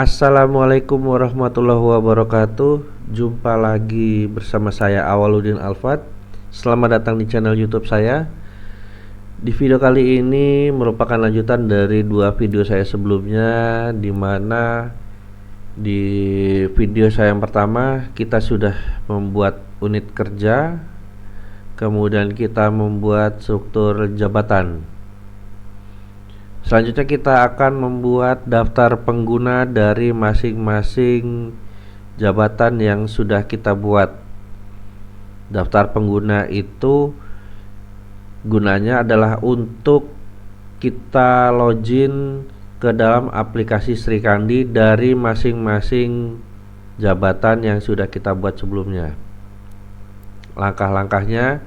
Assalamualaikum warahmatullahi wabarakatuh. Jumpa lagi bersama saya Awaludin Alfat. Selamat datang di channel YouTube saya. Di video kali ini merupakan lanjutan dari dua video saya sebelumnya, di mana di video saya yang pertama kita sudah membuat unit kerja, kemudian kita membuat struktur jabatan. Selanjutnya kita akan membuat daftar pengguna dari masing-masing jabatan yang sudah kita buat. Daftar pengguna itu gunanya adalah untuk kita login ke dalam aplikasi Srikandi dari masing-masing jabatan yang sudah kita buat sebelumnya. Langkah-langkahnya,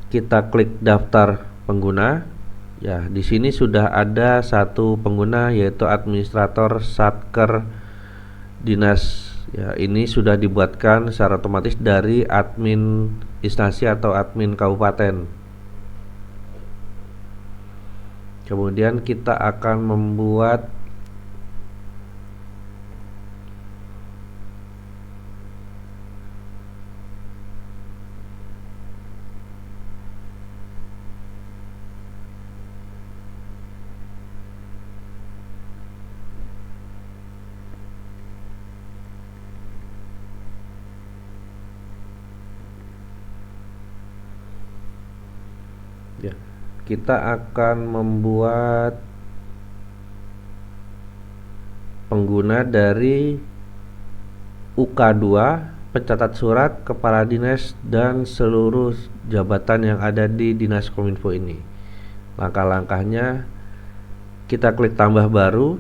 kita klik daftar pengguna. Ya, di sini sudah ada satu pengguna, yaitu administrator Satker Dinas. Ya, ini sudah dibuatkan secara otomatis dari admin instansi atau admin kabupaten. Kemudian kita akan membuat ya, kita akan membuat pengguna dari UK2, pencatat surat, kepala dinas, dan seluruh jabatan yang ada di Dinas Kominfo ini. Langkah-langkahnya, kita klik tambah baru.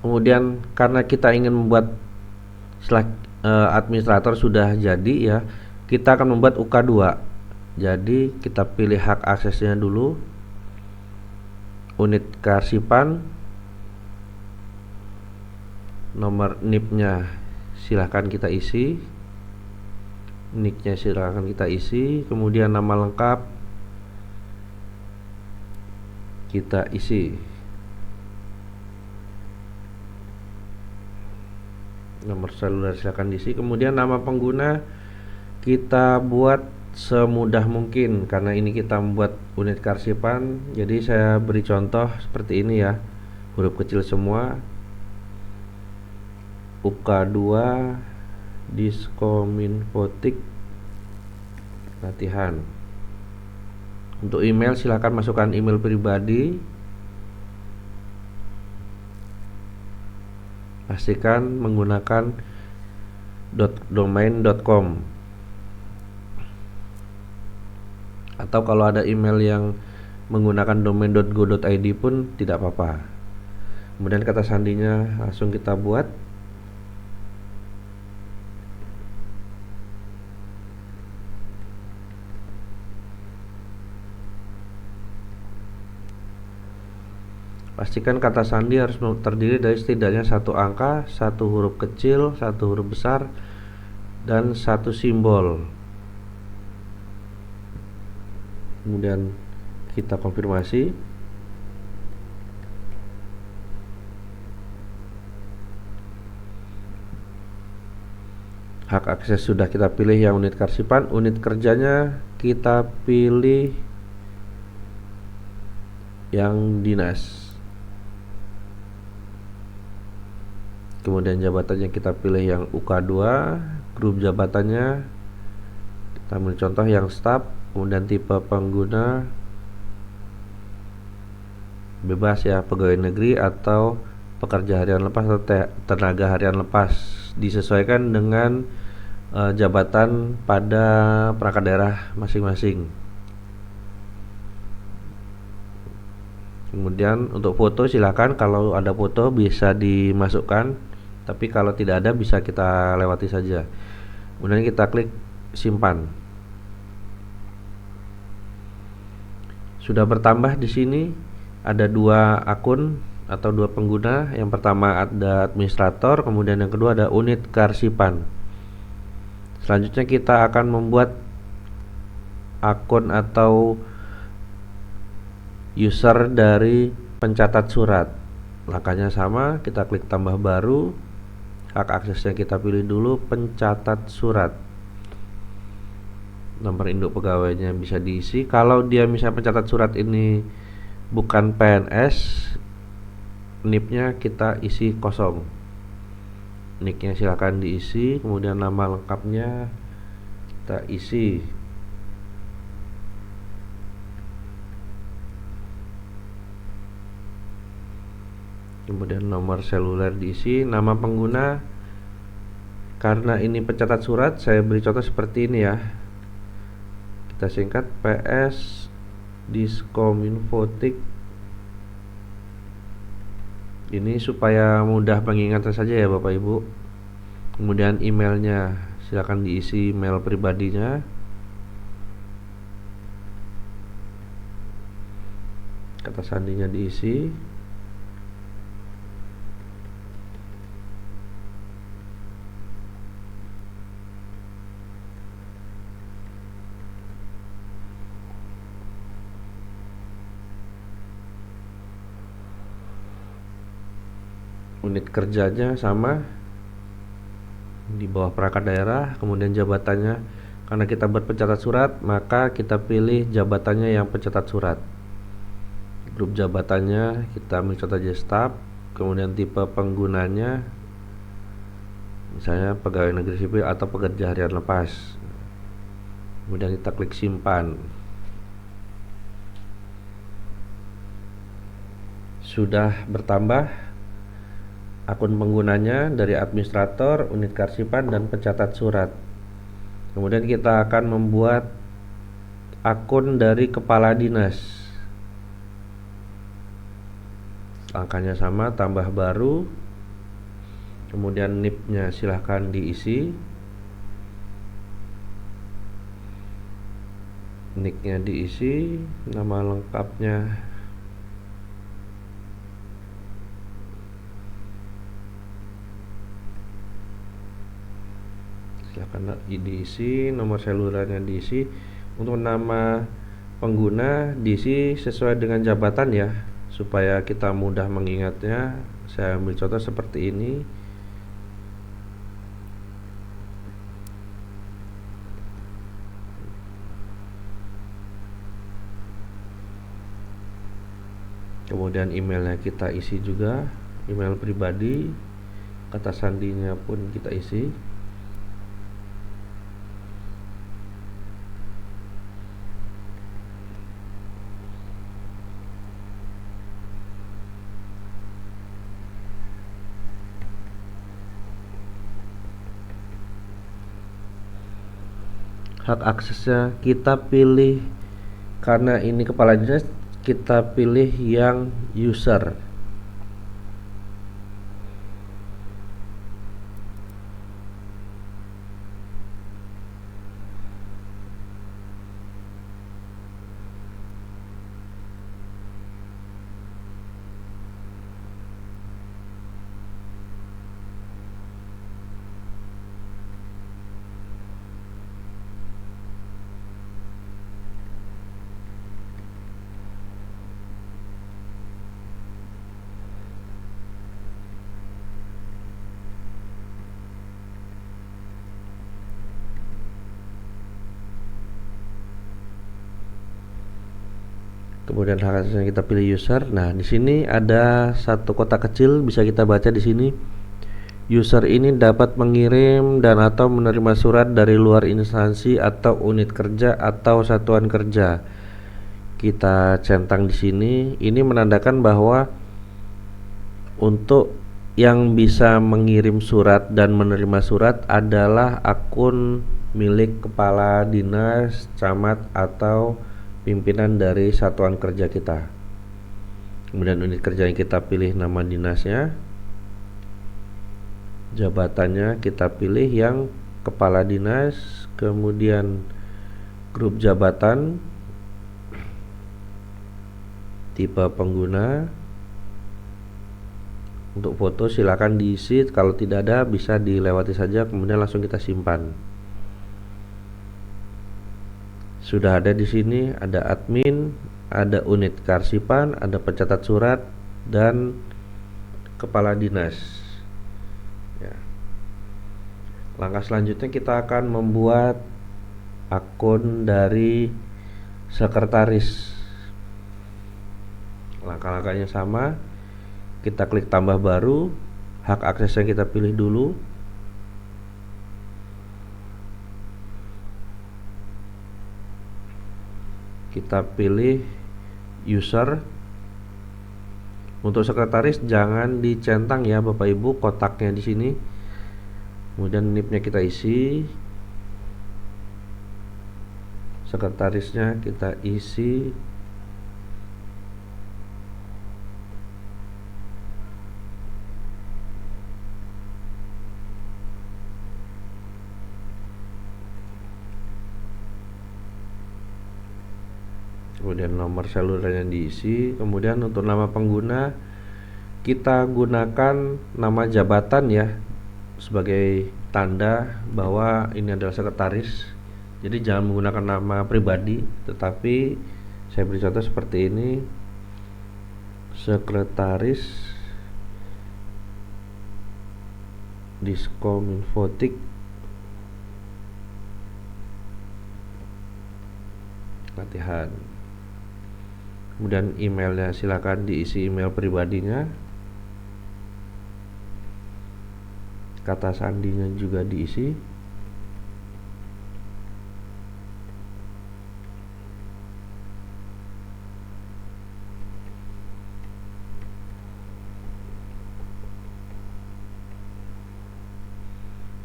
Kemudian karena kita ingin membuat setelah administrator sudah jadi, ya, kita akan membuat UK2. Jadi kita pilih hak aksesnya dulu, unit kearsipan, nomor NIP-nya silahkan kita isi, NIK-nya silahkan kita isi, kemudian nama lengkap kita isi, nomor seluler silahkan diisi, kemudian nama pengguna kita buat semudah mungkin. Karena ini kita membuat unit kearsipan, jadi saya beri contoh seperti ini, ya, huruf kecil semua, UK2 Diskominfotik latihan. Untuk email silahkan masukkan email pribadi, pastikan menggunakan .domain.com, atau kalau ada email yang menggunakan domain.go.id pun tidak apa-apa. Kemudian kata sandinya langsung kita buat. Pastikan kata sandi harus terdiri dari setidaknya satu angka, satu huruf kecil, satu huruf besar, dan satu simbol. Kemudian kita konfirmasi. Hak akses sudah kita pilih yang unit kearsipan. Unit kerjanya kita pilih yang dinas. Kemudian jabatannya kita pilih yang UK2. Grup jabatannya kita ambil contoh yang staf. Kemudian tipe pengguna bebas, ya, pegawai negeri atau pekerja harian lepas atau tenaga harian lepas, disesuaikan dengan jabatan pada perangkat daerah masing-masing. Kemudian untuk foto silakan, kalau ada foto bisa dimasukkan, tapi kalau tidak ada bisa kita lewati saja. Kemudian kita klik simpan. Sudah bertambah di sini ada dua akun atau dua pengguna. Yang pertama ada administrator, kemudian yang kedua ada unit kearsipan. Selanjutnya kita akan membuat akun atau user dari pencatat surat. Langkahnya sama, kita klik tambah baru, hak aksesnya kita pilih dulu, pencatat surat. Nomor induk pegawainya bisa diisi. Kalau dia misalnya pencatat surat ini bukan PNS, NIP-nya kita isi kosong. NIK-nya silakan diisi, kemudian nama lengkapnya kita isi. Kemudian nomor seluler diisi, nama pengguna. Karena ini pencatat surat, saya beri contoh seperti ini ya. Kita singkat PS Diskominfotik. Ini supaya mudah pengingatnya saja ya Bapak Ibu. Kemudian emailnya silakan diisi, email pribadinya. Kata sandinya diisi. Unit kerjanya sama di bawah perangkat daerah, kemudian jabatannya. Karena kita berpencatat surat, maka kita pilih jabatannya yang pencatat surat. Grup jabatannya kita ambil contoh aja staf, kemudian tipe penggunanya misalnya pegawai negeri sipil atau pekerja harian lepas. Kemudian kita klik simpan. Sudah bertambah akun penggunanya dari administrator, unit kearsipan, dan pencatat surat. Kemudian kita akan membuat akun dari kepala dinas. Angkanya sama, tambah baru. Kemudian NIP-nya silahkan diisi. NIK-nya diisi, nama lengkapnya silakan diisi, nomor selulernya diisi. Untuk nama pengguna diisi sesuai dengan jabatan ya, supaya kita mudah mengingatnya. Saya ambil contoh seperti ini. Kemudian emailnya kita isi juga, email pribadi. Kata sandinya pun kita isi. Hak aksesnya kita pilih, karena ini kepala dinas, kita pilih yang user. Kemudian hak aksesnya kita pilih user. Nah, di sini ada satu kotak kecil, bisa kita baca di sini. User ini dapat mengirim dan atau menerima surat dari luar instansi atau unit kerja atau satuan kerja. Kita centang di sini. Ini menandakan bahwa untuk yang bisa mengirim surat dan menerima surat adalah akun milik kepala dinas, camat, atau pimpinan dari satuan kerja kita. Kemudian unit kerja yang kita pilih nama dinasnya, jabatannya kita pilih yang kepala dinas, kemudian grup jabatan, tipe pengguna. Untuk foto silakan diisi, kalau tidak ada bisa dilewati saja, kemudian langsung kita simpan. Sudah ada di sini, ada admin, ada unit kearsipan, ada pencatat surat, dan kepala dinas ya. Langkah selanjutnya kita akan membuat akun dari sekretaris. Langkah-langkahnya sama, kita klik tambah baru, hak aksesnya kita pilih dulu. Kita pilih user. Untuk sekretaris jangan dicentang ya Bapak Ibu, kotaknya di sini. Kemudian NIP-nya kita isi. Sekretarisnya kita isi. Kemudian nomor selulernya diisi. Kemudian untuk nama pengguna kita gunakan nama jabatan ya, sebagai tanda bahwa ini adalah sekretaris. Jadi jangan menggunakan nama pribadi, tetapi saya beri contoh seperti ini, sekretaris Diskominfotik latihan. Kemudian emailnya silakan diisi email pribadinya, kata sandinya juga diisi.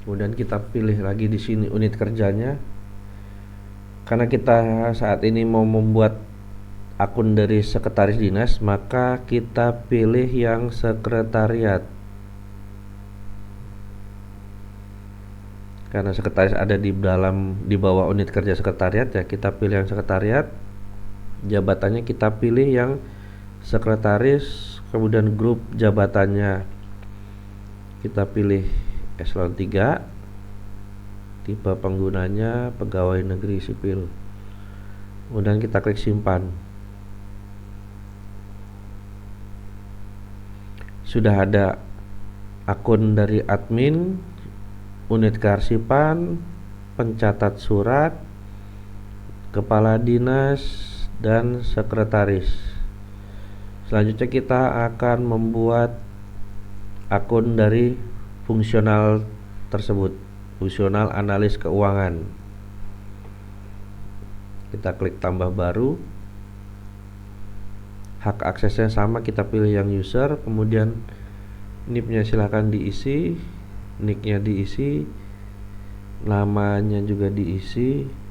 Kemudian kita pilih lagi di sini unit kerjanya. Karena kita saat ini mau membuat akun dari sekretaris dinas, maka kita pilih yang sekretariat. Karena sekretaris ada di bawah unit kerja sekretariat ya, kita pilih yang sekretariat. Jabatannya kita pilih yang sekretaris. Kemudian grup jabatannya kita pilih eselon 3. Tipe penggunanya pegawai negeri sipil. Kemudian kita klik simpan. Sudah ada akun dari admin, unit kearsipan, pencatat surat, kepala dinas, dan sekretaris. Selanjutnya kita akan membuat akun dari fungsional tersebut, fungsional analis keuangan. Kita klik tambah baru, hak aksesnya sama, kita pilih yang user. Kemudian NIP-nya silahkan diisi, nick-nya diisi, namanya juga diisi.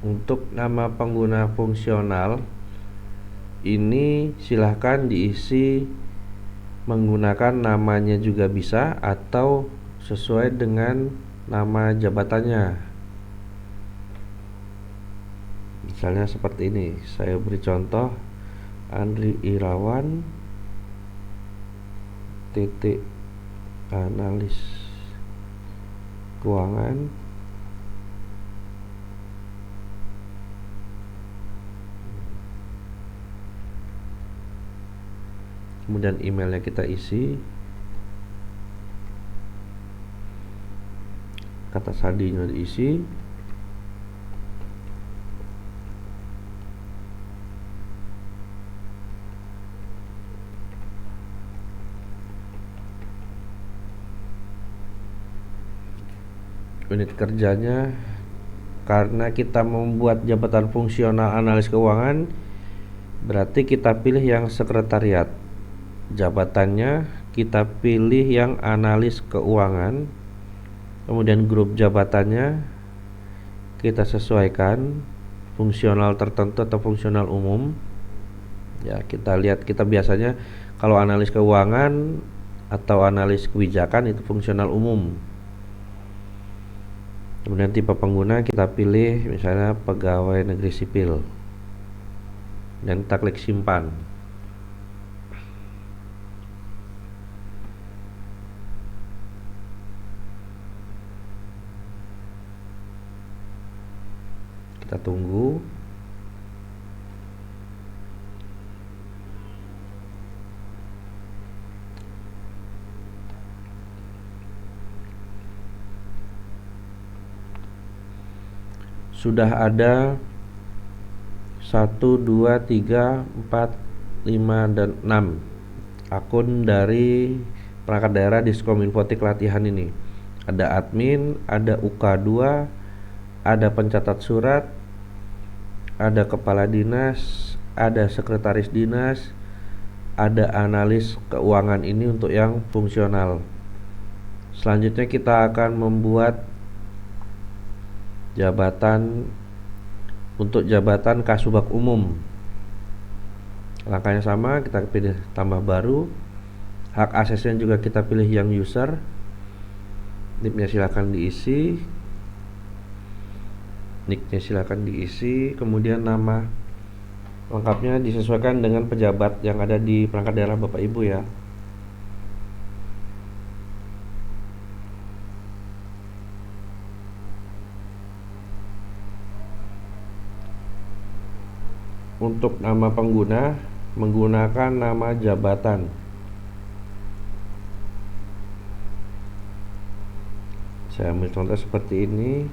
Untuk nama pengguna fungsional ini silahkan diisi menggunakan namanya juga bisa, atau sesuai dengan nama jabatannya. Misalnya seperti ini, saya beri contoh Andri Irawan titik analis keuangan. Kemudian emailnya kita isi, kata sandinya diisi, unit kerjanya. Karena kita membuat jabatan fungsional analis keuangan, berarti kita pilih yang sekretariat. Jabatannya kita pilih yang analis keuangan. Kemudian grup jabatannya kita sesuaikan, fungsional tertentu atau fungsional umum. Ya, kita lihat, kita biasanya kalau analis keuangan atau analis kebijakan itu fungsional umum. Kemudian tipe pengguna kita pilih misalnya pegawai negeri sipil, dan kita klik simpan. Kita tunggu. Sudah ada 1, 2, 3, 4, 5, dan 6 akun dari perangkat daerah di Diskominfotik latihan ini. Ada admin, ada UK2, ada pencatat surat, ada kepala dinas, ada sekretaris dinas, ada analis keuangan. Ini untuk yang fungsional. Selanjutnya kita akan membuat jabatan untuk jabatan Kasubag Umum. Langkahnya sama, kita pilih tambah baru. Hak aksesnya juga kita pilih yang user. NIP-nya silakan diisi. Nick-nya silakan diisi. Kemudian nama lengkapnya disesuaikan dengan pejabat yang ada di perangkat daerah Bapak Ibu ya. Untuk nama pengguna menggunakan nama jabatan. Saya ambil contoh seperti ini.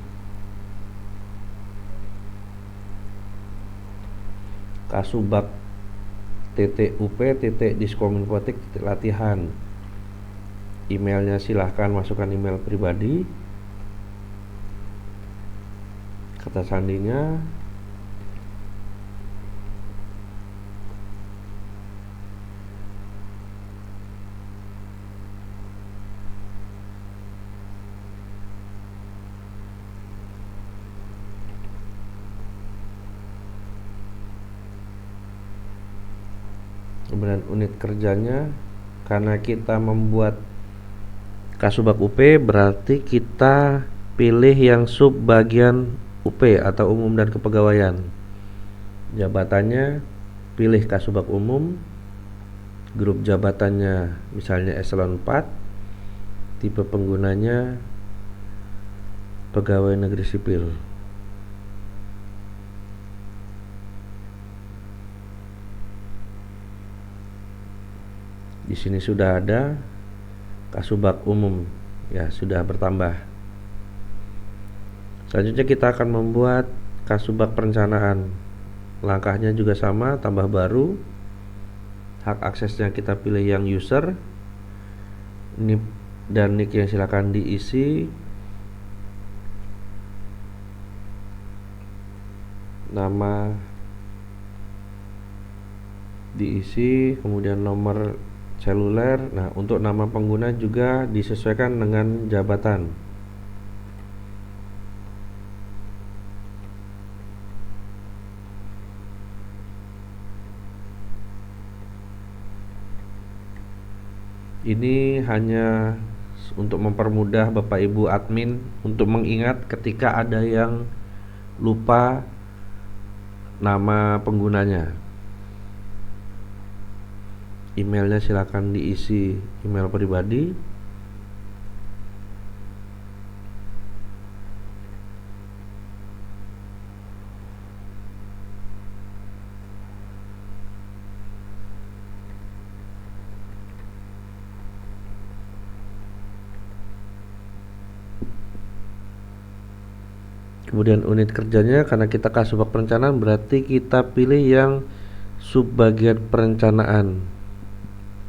Kasubag _up _diskominfotik latihan. Emailnya silahkan masukkan email pribadi. Kata sandinya. Kemudian unit kerjanya, karena kita membuat Kasubag UP berarti kita pilih yang sub bagian UP atau umum dan kepegawaian. Jabatannya pilih Kasubag Umum, grup jabatannya misalnya eselon 4, tipe penggunanya pegawai negeri sipil. Di sini sudah ada Kasubag Umum, ya sudah bertambah. Selanjutnya kita akan membuat Kasubag Perencanaan. Langkahnya juga sama, tambah baru. Hak aksesnya kita pilih yang user. NIP dan nick yang silakan diisi. Nama diisi, kemudian nomor seluler. Nah, untuk nama pengguna juga disesuaikan dengan jabatan. Ini hanya untuk mempermudah Bapak Ibu admin untuk mengingat ketika ada yang lupa nama penggunanya. Emailnya silakan diisi email pribadi. Kemudian unit kerjanya, karena kita Kasubag Perencanaan berarti kita pilih yang subbagian perencanaan.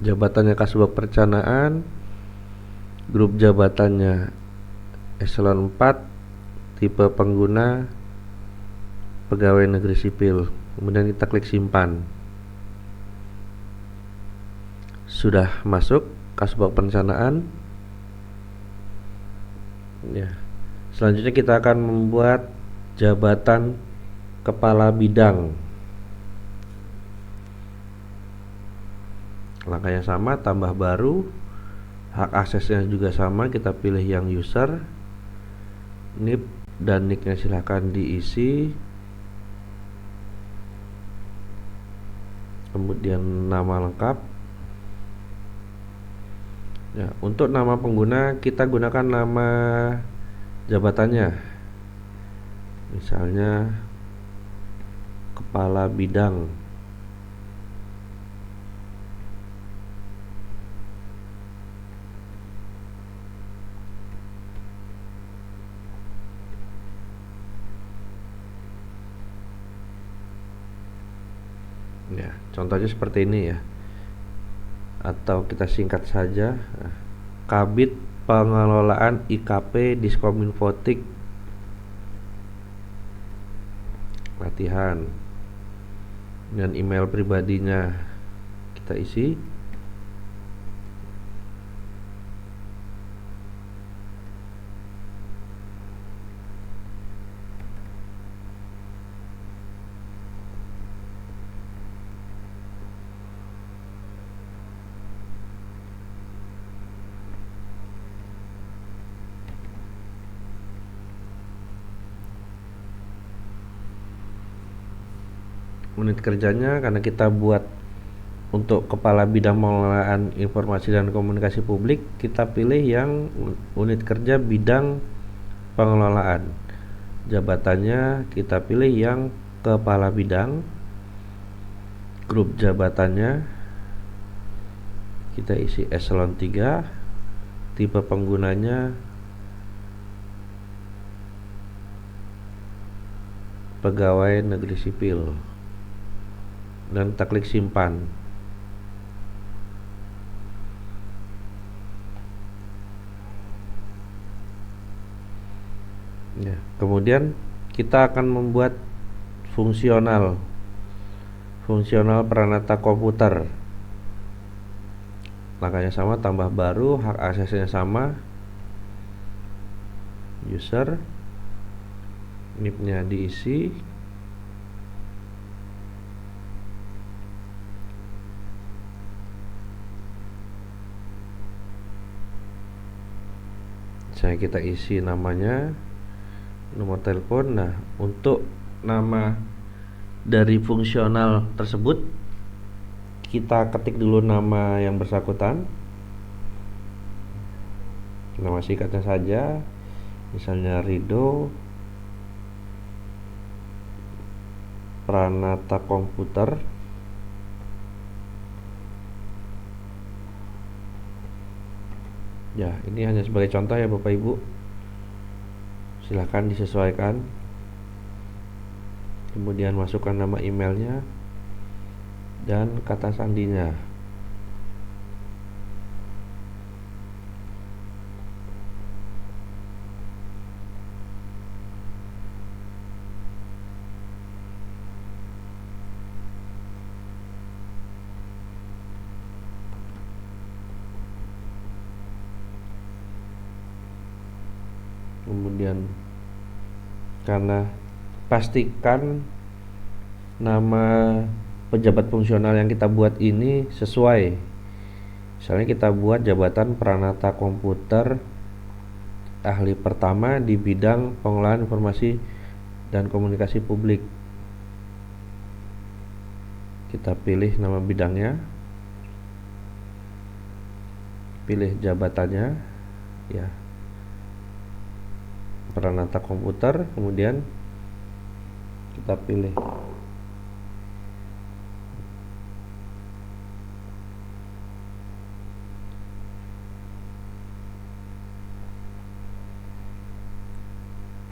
Jabatannya Kasubag Perencanaan, grup jabatannya eselon 4, tipe pengguna pegawai negeri sipil. Kemudian kita klik simpan. Sudah masuk Kasubag Perencanaan. Ya. Selanjutnya kita akan membuat jabatan kepala bidang. Langkahnya sama, tambah baru. Hak aksesnya juga sama, kita pilih yang user. NIP dan nicknya silahkan diisi. Kemudian nama lengkap. Ya, untuk nama pengguna kita gunakan nama jabatannya. Misalnya kepala bidang. Ya, contohnya seperti ini ya. Atau kita singkat saja, Kabid Pengelolaan IKP Diskominfotik latihan, dan email pribadinya kita isi. Unit kerjanya, karena kita buat untuk kepala bidang pengelolaan informasi dan komunikasi publik, kita pilih yang unit kerja bidang pengelolaan. Jabatannya kita pilih yang kepala bidang. Grup jabatannya kita isi eselon 3. Tipe penggunanya pegawai negeri sipil, dan kita klik simpan. Ya, kemudian kita akan membuat fungsional Pranata Komputer. Langkahnya sama, tambah baru, hak aksesnya sama, user, NIP-nya diisi, misalnya kita isi namanya, nomor telepon. Nah, untuk nama dari fungsional tersebut kita ketik dulu nama yang bersangkutan, nama singkatnya saja, misalnya Rido Pranata Komputer. Ya, ini hanya sebagai contoh ya Bapak Ibu, silahkan disesuaikan. Kemudian masukkan nama emailnya dan kata sandinya. Kemudian karena pastikan nama pejabat fungsional yang kita buat ini sesuai. Misalnya kita buat jabatan Pranata Komputer ahli pertama di bidang pengelolaan informasi dan komunikasi publik. Kita pilih nama bidangnya, pilih jabatannya ya, Pranata Komputer, kemudian kita pilih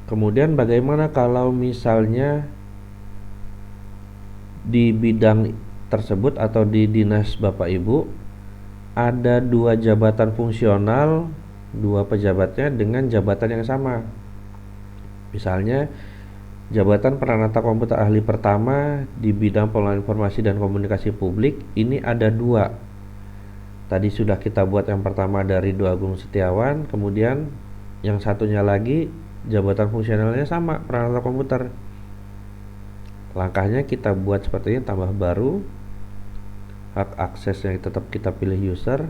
kemudian bagaimana kalau misalnya di bidang tersebut atau di dinas Bapak Ibu ada dua jabatan fungsional, dua pejabatnya dengan jabatan yang sama. Misalnya jabatan Pranata Komputer ahli pertama di bidang pengelolaan informasi dan komunikasi publik ini ada dua. Tadi sudah kita buat yang pertama dari Ridho Agung Setiawan, kemudian yang satunya lagi jabatan fungsionalnya sama, Pranata Komputer. Langkahnya kita buat seperti ini, tambah baru, hak aksesnya tetap kita pilih user,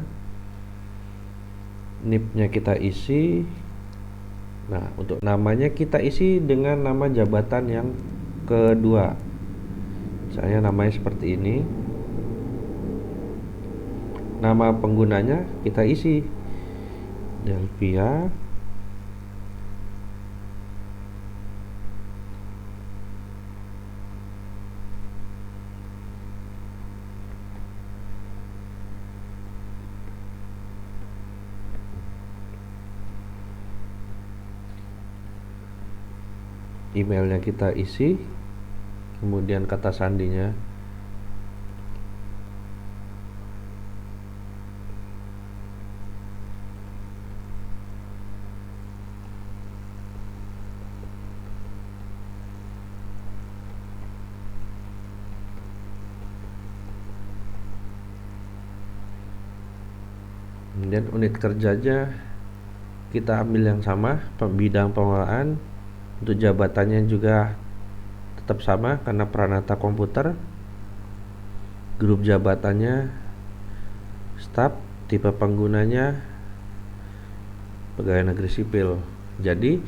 NIP-nya kita isi. Nah, untuk namanya kita isi dengan nama jabatan yang kedua. Misalnya namanya seperti ini. Nama penggunanya kita isi Delvia. emailnya kita isi, kemudian kata sandinya. Kemudian unit kerjanya kita ambil yang sama, bidang pengelolaan. Untuk jabatannya juga tetap sama karena Pranata Komputer. Grup jabatannya staf, tipe penggunanya pegawai negeri sipil. Jadi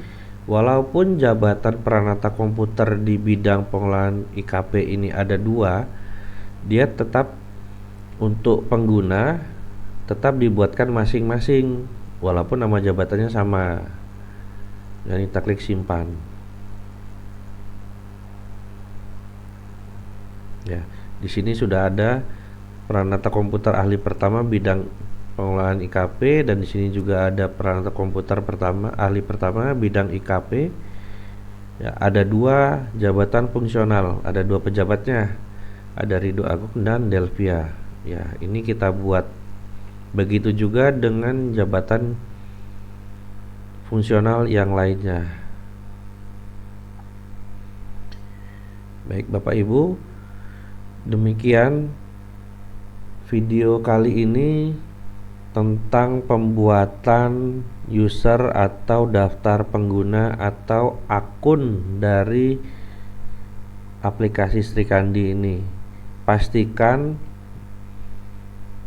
walaupun jabatan Pranata Komputer di bidang pengelolaan IKP ini ada 2, dia tetap untuk pengguna tetap dibuatkan masing-masing walaupun nama jabatannya sama. Dan kita klik simpan. Ya, di sini sudah ada Pranata Komputer ahli pertama bidang pengelolaan IKP, dan di sini juga ada Pranata Komputer ahli pertama bidang IKP. Ya, ada 2 jabatan fungsional, ada 2 pejabatnya, ada Ridho Agung dan Delvia. Ya, ini kita buat. Begitu juga dengan jabatan fungsional yang lainnya. Baik Bapak Ibu, demikian video kali ini tentang pembuatan user atau daftar pengguna atau akun dari aplikasi Srikandi ini. Pastikan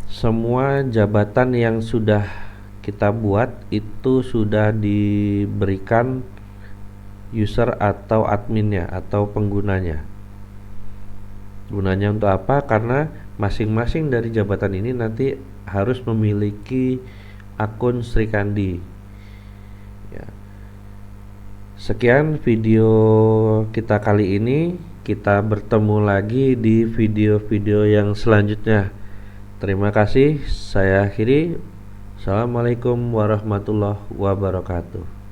semua jabatan yang sudah kita buat itu sudah diberikan user atau adminnya atau penggunanya. Gunanya untuk apa? Karena masing-masing dari jabatan ini nanti harus memiliki akun Srikandi. Ya. Sekian video kita kali ini. Kita bertemu lagi di video-video yang selanjutnya. Terima kasih. Saya akhiri. Assalamualaikum warahmatullahi wabarakatuh.